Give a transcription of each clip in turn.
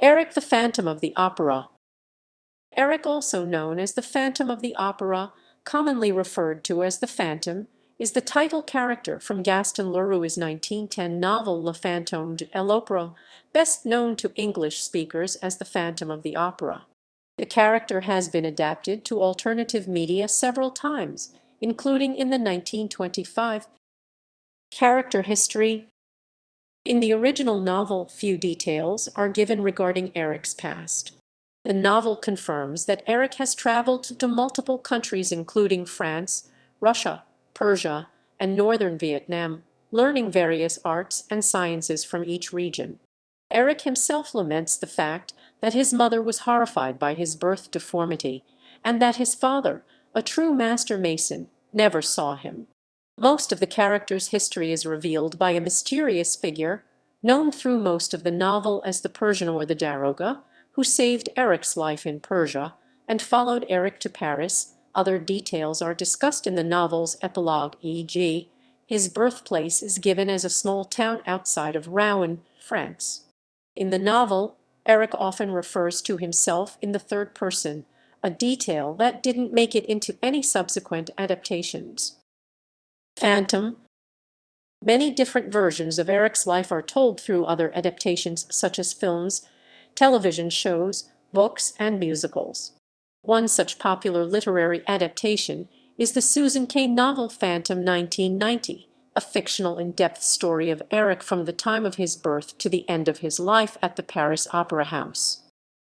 Erik the Phantom of the Opera. Erik, also known as the Phantom of the Opera, commonly referred to as the Phantom, is the title character from Gaston Leroux's 1910 novel Le Fantôme de l'Opéra, best known to English speakers as the Phantom of the Opera. The character has been adapted to alternative media several times, including in the 1925 character history. In the original novel, few details are given regarding Erik's past. The novel confirms that Erik has traveled to multiple countries including France, Russia, Persia, and northern Vietnam, learning various arts and sciences from each region. Erik himself laments the fact that his mother was horrified by his birth deformity, and that his father, a true master mason, never saw him. Most of the character's history is revealed by a mysterious figure, known through most of the novel as the Persian or the Daroga, who saved Erik's life in Persia and followed Erik to Paris. Other details are discussed in the novel's epilogue, e.g., his birthplace is given as a small town outside of Rouen, France. In the novel, Erik often refers to himself in the third person, a detail that didn't make it into any subsequent adaptations. Phantom. Many different versions of Erik's life are told through other adaptations such as films, television shows, books, and musicals. One such popular literary adaptation is the Susan Cain novel Phantom 1990, a fictional in-depth story of Erik from the time of his birth to the end of his life at the Paris Opera House.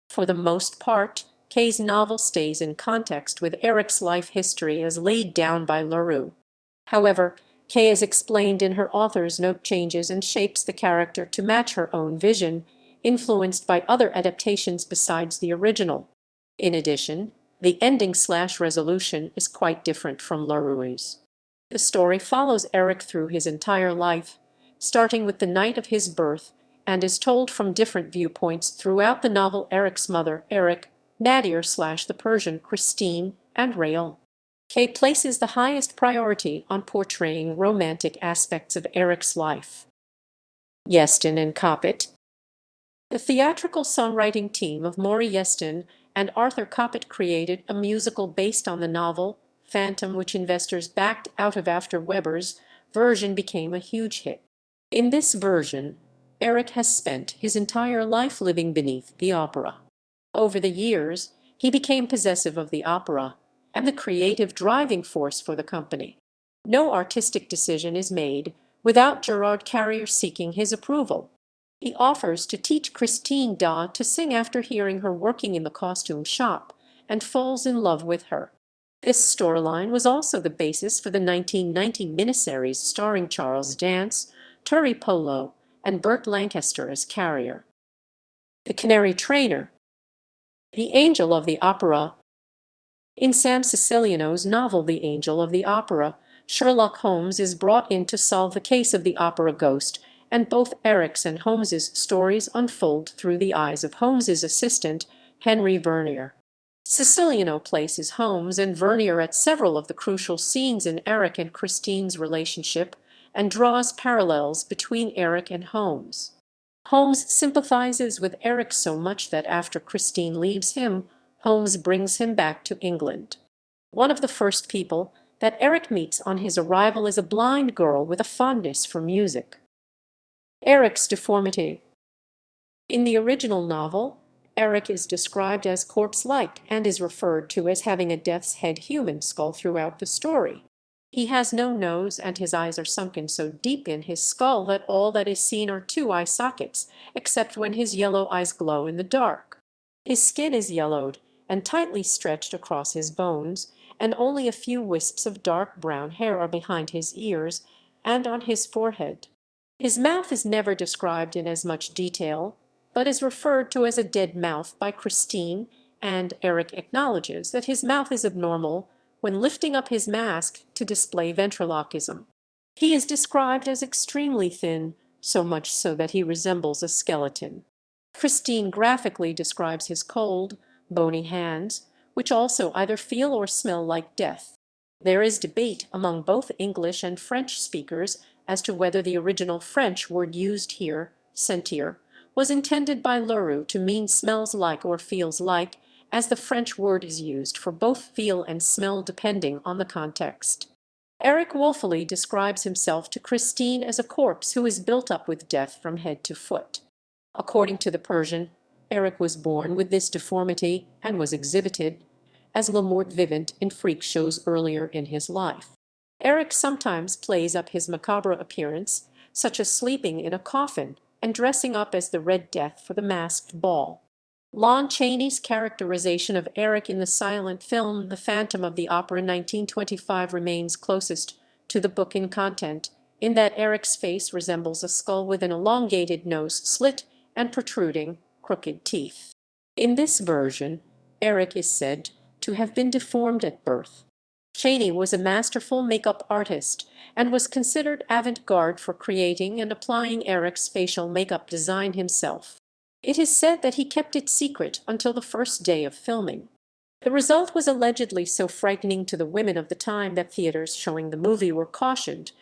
For the most part, Kay's novel stays in context with Erik's life history as laid down by Leroux. However, Kay, as explained in her author's note, changes and shapes the character to match her own vision, influenced by other adaptations besides the original. In addition, the ending/resolution is quite different from Leroux's. The story follows Erik through his entire life, starting with the night of his birth, and is told from different viewpoints throughout the novel. Erik's mother, Erik, Nadir/the Persian, Christine, and Raoul. Kay places the highest priority on portraying romantic aspects of Erik's life. Yeston and Coppet. The theatrical songwriting team of Maury Yeston and Arthur Coppet created a musical based on the novel Phantom, which investors backed out of after Weber's version became a huge hit. In this version, Erik has spent his entire life living beneath the opera. Over the years, he became possessive of the opera and the creative driving force for the company. No artistic decision is made without Gerard Carrier seeking his approval. He offers to teach Christine Da to sing after hearing her working in the costume shop, and falls in love with her. This storyline was also the basis for the 1990 miniseries starring Charles Dance, Turi Polo, and Burt Lancaster as Carrier. The Canary Trainer. The Angel of the Opera. In Sam Siciliano's novel The Angel of the Opera, Sherlock Holmes is brought in to solve the case of the opera ghost, and both Erik's and Holmes's stories unfold through the eyes of Holmes's assistant, Henry Vernier. Siciliano places Holmes and Vernier at several of the crucial scenes in Erik and Christine's relationship, and draws parallels between Erik and Holmes. Holmes sympathizes with Erik so much that after Christine leaves him, Holmes brings him back to England. One of the first people that Erik meets on his arrival is a blind girl with a fondness for music. Erik's deformity. In the original novel, Erik is described as corpse-like and is referred to as having a death's head human skull throughout the story. He has no nose, and his eyes are sunken so deep in his skull that all that is seen are two eye sockets, except when his yellow eyes glow in the dark. His skin is yellowed and tightly stretched across his bones, and only a few wisps of dark brown hair are behind his ears and on his forehead. His mouth is never described in as much detail, but is referred to as a dead mouth by Christine, and Erik acknowledges that his mouth is abnormal when lifting up his mask to display ventriloquism. He is described as extremely thin, so much so that he resembles a skeleton. Christine graphically describes his cold, bony hands, which also either feel or smell like death. There is debate among both English and French speakers as to whether the original French word used here, sentir, was intended by Leroux to mean smells like or feels like, as the French word is used for both feel and smell depending on the context. Erik woefully describes himself to Christine as a corpse who is built up with death from head to foot. According to the Persian, Erik was born with this deformity and was exhibited as le mort vivant in freak shows earlier in his life. Erik sometimes plays up his macabre appearance, such as sleeping in a coffin and dressing up as the Red Death for the masked ball. Lon Chaney's characterization of Erik in the silent film The Phantom of the Opera 1925 remains closest to the book in content, in that Erik's face resembles a skull with an elongated nose slit and protruding, crooked teeth. In this version, Erik is said to have been deformed at birth. Chaney was a masterful makeup artist and was considered avant-garde for creating and applying Erik's facial makeup design himself. It is said that he kept it secret until the first day of filming. The result was allegedly so frightening to the women of the time that theaters showing the movie were cautioned.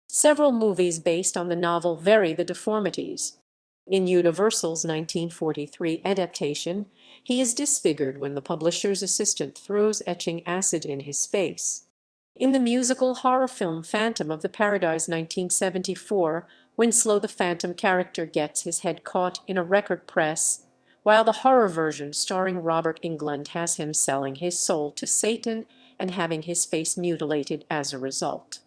Several movies based on the novel vary the deformities. In Universal's 1943 adaptation, he is disfigured when the publisher's assistant throws etching acid in his face. In the musical horror film Phantom of the Paradise 1974, Winslow the Phantom character gets his head caught in a record press, while the horror version starring Robert Englund has him selling his soul to Satan and having his face mutilated as a result.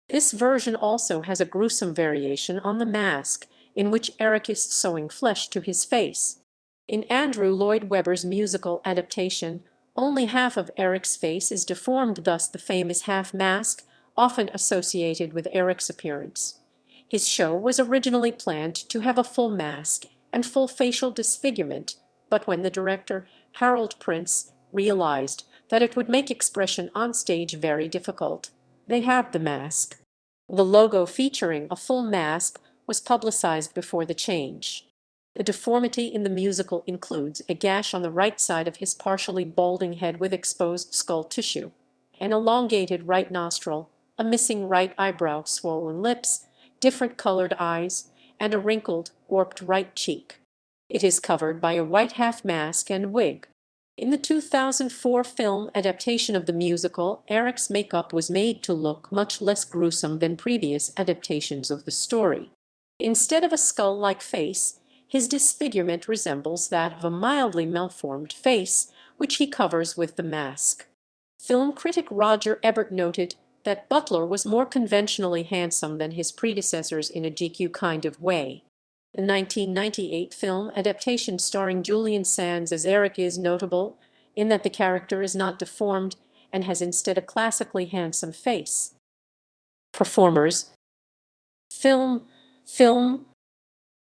This version also has a gruesome variation on the mask, in which Erik is sewing flesh to his face. In Andrew Lloyd Webber's musical adaptation, only half of Erik's face is deformed, thus the famous half mask, often associated with Erik's appearance. His show was originally planned to have a full mask and full facial disfigurement, but when the director, Harold Prince, realized that it would make expression on stage very difficult, they halved the mask. The logo featuring a full mask was publicized before the change. The deformity in the musical includes a gash on the right side of his partially balding head with exposed skull tissue, an elongated right nostril, a missing right eyebrow, swollen lips, different colored eyes, and a wrinkled, warped right cheek. It is covered by a white half mask and wig. In the 2004 film adaptation of the musical, Erik's makeup was made to look much less gruesome than previous adaptations of the story. Instead of a skull-like face, his disfigurement resembles that of a mildly malformed face, which he covers with the mask. Film critic Roger Ebert noted that Butler was more conventionally handsome than his predecessors in a GQ kind of way. The 1998 film adaptation starring Julian Sands as Erik is notable in that the character is not deformed and has instead a classically handsome face. Performers. Film.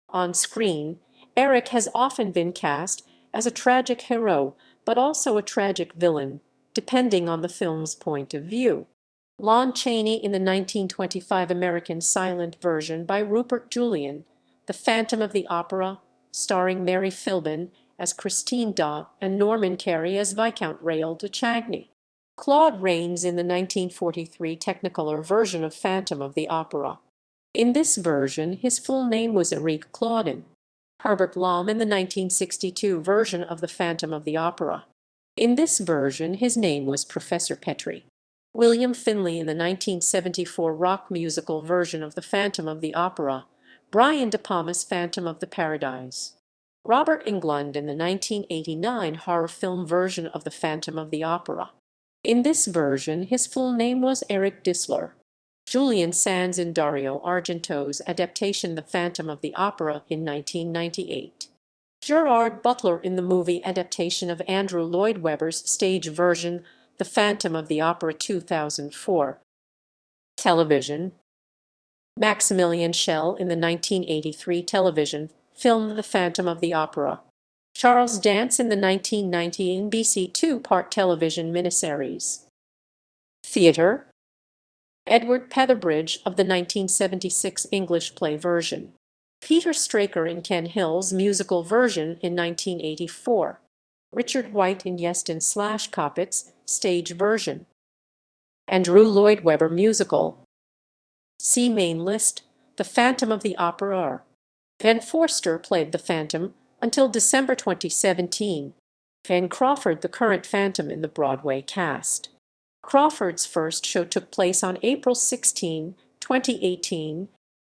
On screen, Erik has often been cast as a tragic hero, but also a tragic villain, depending on the film's point of view. Lon Chaney in the 1925 American silent version by Rupert Julian, The Phantom of the Opera, starring Mary Philbin as Christine Dot and Norman Carey as Viscount Raoul de Chagny. Claude Rains in the 1943 Technicolor version of Phantom of the Opera. In this version, his full name was Erik Claudin. Herbert Lom in the 1962 version of The Phantom of the Opera. In this version, his name was Professor Petrie. William Finley in the 1974 rock musical version of The Phantom of the Opera. Brian De Palma's Phantom of the Paradise. Robert Englund in the 1989 horror film version of The Phantom of the Opera. In this version, his full name was Erik Dissler. Julian Sands in Dario Argento's adaptation The Phantom of the Opera in 1998. Gerard Butler in the movie adaptation of Andrew Lloyd Webber's stage version The Phantom of the Opera 2004. Television. Maximilian Schell in the 1983 television film The Phantom of the Opera. Charles Dance in the 1990 NBC two-part television miniseries. Theatre. Edward Petherbridge of the 1976 English play version. Peter Straker in Ken Hill's musical version in 1984. Richard White in Yeston/Coppet's stage version. Andrew Lloyd Webber musical. See main list, The Phantom of the Opera. Van Forster played the Phantom until December 2017. Van Crawford, the current Phantom in the Broadway cast. Crawford's first show took place on April 16, 2018.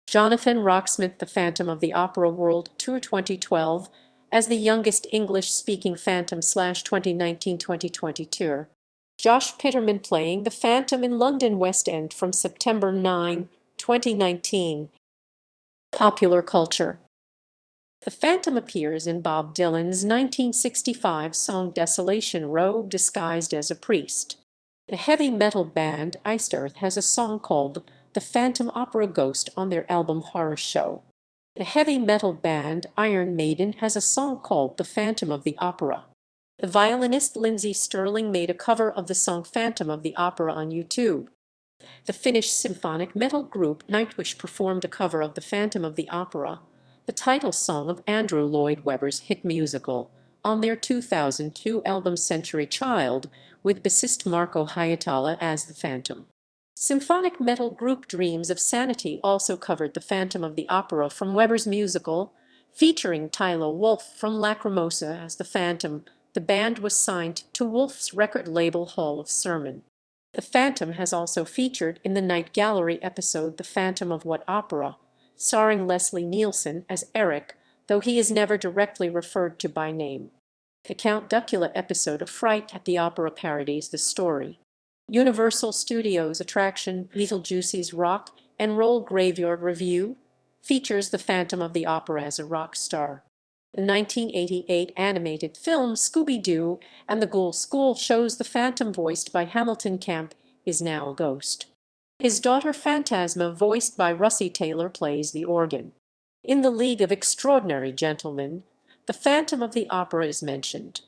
Jonathan Rocksmith, The Phantom of the Opera World Tour 2012, as the youngest English-speaking Phantom/2019-2020 tour. Josh Pitterman playing the Phantom in London West End from September 9, 2019. Popular culture. The Phantom appears in Bob Dylan's 1965 song Desolation Row disguised as a priest. The heavy metal band Iced Earth has a song called The Phantom Opera Ghost on their album Horror Show. The heavy metal band Iron Maiden has a song called The Phantom of the Opera. The violinist Lindsey Sterling made a cover of the song Phantom of the Opera on YouTube. The Finnish symphonic metal group Nightwish performed a cover of The Phantom of the Opera, the title song of Andrew Lloyd Webber's hit musical, on their 2002 album Century Child, with bassist Marco Hietala as the Phantom. Symphonic metal group Dreams of Sanity also covered The Phantom of the Opera from Webber's musical, featuring Tylo Wolff from Lacrimosa as the Phantom. The band was signed to Wolff's record label Hall of Sermon. The Phantom has also featured in the Night Gallery episode The Phantom of What Opera, starring Leslie Nielsen as Erik, though he is never directly referred to by name. The Count Duckula episode of Fright at the Opera parodies the story. Universal Studios attraction Beetlejuice's Rock and Roll Graveyard Revue features the Phantom of the Opera as a rock star. The 1988 animated film Scooby-Doo and the Ghoul School shows the Phantom, voiced by Hamilton Camp, is now a ghost. His daughter Phantasma, voiced by Russi Taylor, plays the organ. In The League of Extraordinary Gentlemen, the Phantom of the Opera is mentioned.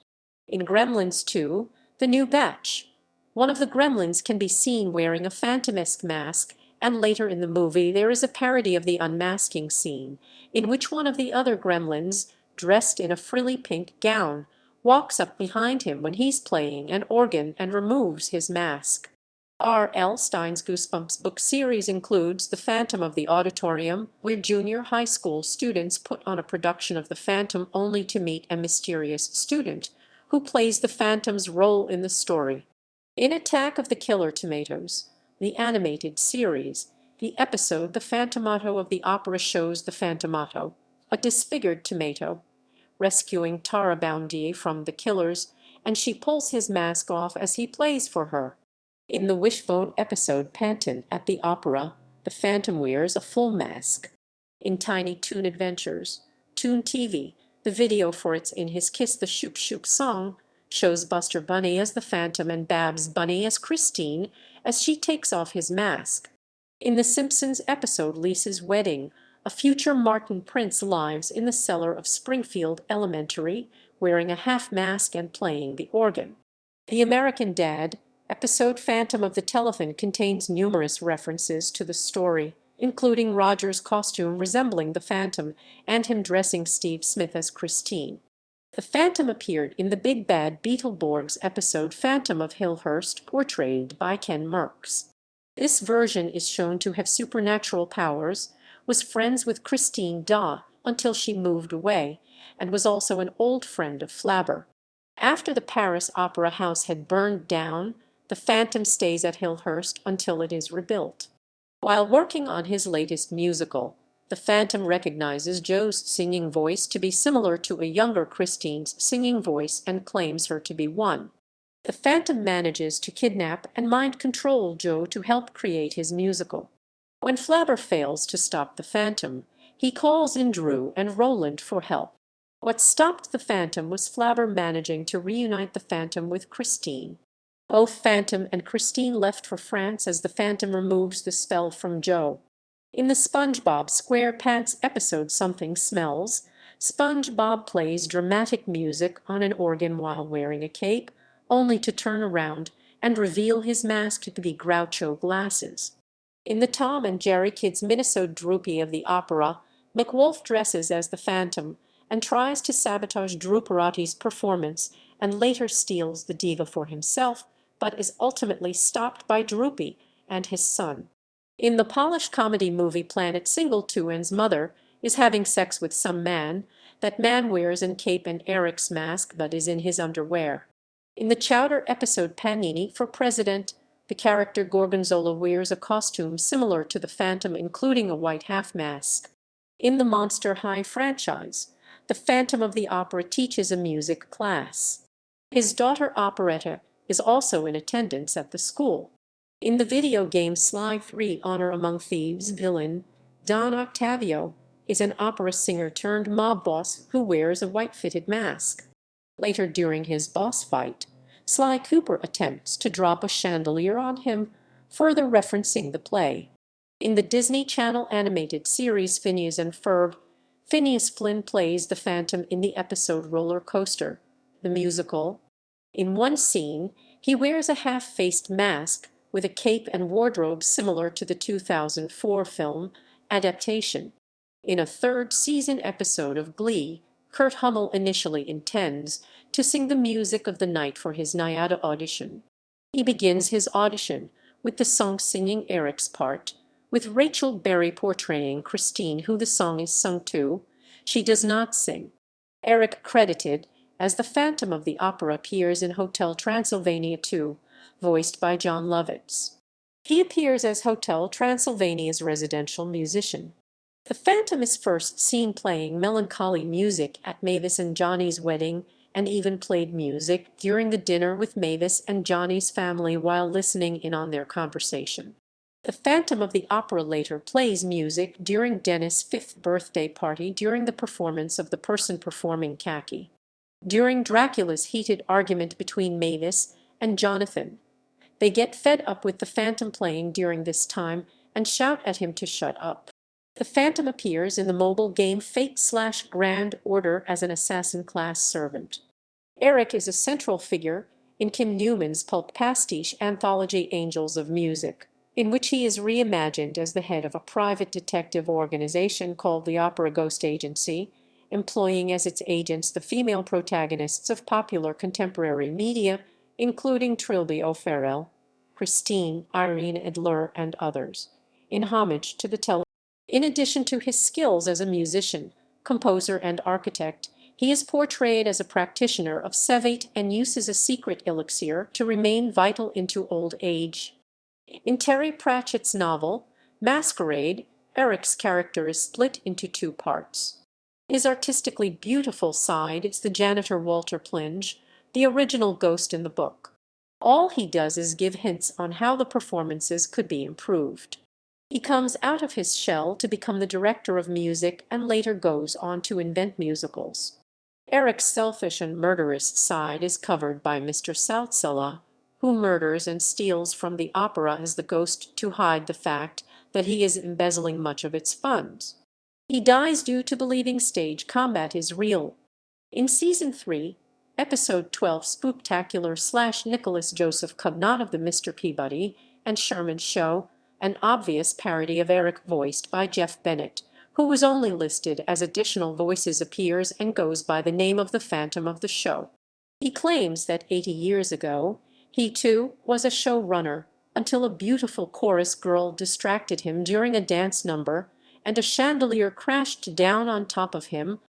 In Gremlins 2, The New Batch, one of the gremlins can be seen wearing a phantom-esque mask, and later in the movie there is a parody of the unmasking scene, in which one of the other gremlins, dressed in a frilly pink gown, walks up behind him when he's playing an organ and removes his mask. R.L. Stein's Goosebumps book series includes The Phantom of the Auditorium, where junior high school students put on a production of The Phantom only to meet a mysterious student who plays the Phantom's role in the story. In Attack of the Killer Tomatoes, the animated series, the episode The Phantomato of the Opera shows the Phantomato, a disfigured tomato, rescuing Tara Boundy from the killers, and she pulls his mask off as he plays for her. In the Wishbone episode Panton at the Opera, the Phantom wears a full mask. In Tiny Toon Adventures, Toon TV, the video for It's in His Kiss the Shoop Shoop song shows Buster Bunny as the Phantom and Babs Bunny as Christine as she takes off his mask. In The Simpsons episode Lisa's Wedding, a future Martin Prince lives in the cellar of Springfield Elementary, wearing a half mask and playing the organ. The American Dad episode Phantom of the Telephone contains numerous references to the story, including Roger's costume resembling the Phantom and him dressing Steve Smith as Christine. The Phantom appeared in the Big Bad Beetleborgs episode Phantom of Hillhurst, portrayed by Ken Merckx. This version is shown to have supernatural powers, was friends with Christine Daw until she moved away, and was also an old friend of Flabber. After the Paris Opera House had burned down, the Phantom stays at Hillhurst until it is rebuilt. While working on his latest musical, the Phantom recognizes Jo's singing voice to be similar to a younger Christine's singing voice and claims her to be one. The Phantom manages to kidnap and mind control Jo to help create his musical. When Flabber fails to stop the Phantom, he calls in Drew and Roland for help. What stopped the Phantom was Flabber managing to reunite the Phantom with Christine. Both Phantom and Christine left for France as the Phantom removes the spell from Jo. In the SpongeBob SquarePants episode Something Smells, SpongeBob plays dramatic music on an organ while wearing a cape, only to turn around and reveal his mask to be Groucho glasses. In the Tom and Jerry Kids minisode Droopy of the Opera, McWolf dresses as the Phantom and tries to sabotage Drew Parati's performance and later steals the diva for himself, but is ultimately stopped by Droopy and his son. In the Polish comedy movie Planet Singleton's Mother, is having sex with some man. That man wears a cape and Eric's mask but is in his underwear. In the Chowder episode Panini for President, the character Gorgonzola wears a costume similar to the Phantom, including a white half-mask. In the Monster High franchise, the Phantom of the Opera teaches a music class. His daughter Operetta is also in attendance at the school. In the video game Sly 3 Honor Among Thieves, villain Don Octavio is an opera singer turned mob boss who wears a white-fitted mask. Later during his boss fight, Sly Cooper attempts to drop a chandelier on him, further referencing the play. In the Disney Channel animated series Phineas and Ferb, Phineas Flynn plays the Phantom in the episode Roller Coaster, the musical. In one scene, he wears a half-faced mask with a cape and wardrobe similar to the 2004 film Adaptation. In a third-season episode of Glee, Kurt Hummel initially intends to sing the music of the night for his Nyada audition. He begins his audition with the song singing Eric's part, with Rachel Berry portraying Christine, who the song is sung to. She does not sing. Erik, credited as the Phantom of the Opera, appears in Hotel Transylvania 2, voiced by Jon Lovitz. He appears as Hotel Transylvania's residential musician. The Phantom is first seen playing melancholy music at Mavis and Johnny's wedding, and even played music during the dinner with Mavis and Johnny's family while listening in on their conversation. The Phantom of the Opera later plays music during Dennis' 5th birthday party during the performance of the person performing Khaki. During Dracula's heated argument between Mavis and Jonathan, they get fed up with the Phantom playing during this time and shout at him to shut up. The Phantom appears in the mobile game Fate/Grand Order as an assassin-class servant. Erik is a central figure in Kim Newman's pulp pastiche anthology Angels of Music, in which he is reimagined as the head of a private detective organization called the Opera Ghost Agency, employing as its agents the female protagonists of popular contemporary media, including Trilby O'Farrell, Christine, Irene Adler, and others, in homage to the television. In addition to his skills as a musician, composer, and architect, he is portrayed as a practitioner of Sevate and uses a secret elixir to remain vital into old age. In Terry Pratchett's novel, Masquerade, Eric's character is split into two parts. His artistically beautiful side is the janitor Walter Plinge, the original ghost in the book. All he does is give hints on how the performances could be improved. He comes out of his shell to become the director of music and later goes on to invent musicals. Eric's selfish and murderous side is covered by Mr. Saltzella, who murders and steals from the opera as the ghost to hide the fact that he is embezzling much of its funds. He dies due to believing stage combat is real. In Season 3, Episode 12 Spooktacular/Nicholas Joseph Cubnott of the Mr. Peabody and Sherman Show, an obvious parody of Erik voiced by Jeff Bennett, who was only listed as additional voices, appears and goes by the name of the Phantom of the show. He claims that 80 years ago, he too was a showrunner, until a beautiful chorus girl distracted him during a dance number, and a chandelier crashed down on top of him.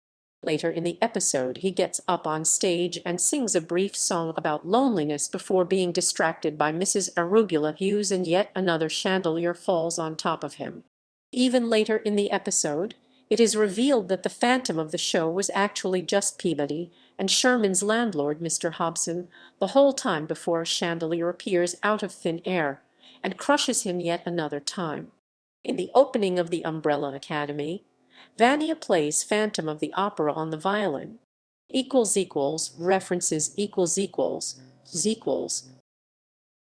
Later in the episode, he gets up on stage and sings a brief song about loneliness before being distracted by Mrs. Arugula Hughes, and yet another chandelier falls on top of him. Even later in the episode, it is revealed that the Phantom of the show was actually just Peabody and Sherman's landlord, Mr. Hobson, the whole time before a chandelier appears out of thin air and crushes him yet another time. In the opening of the Umbrella Academy, Vania plays Phantom of the Opera on the violin. References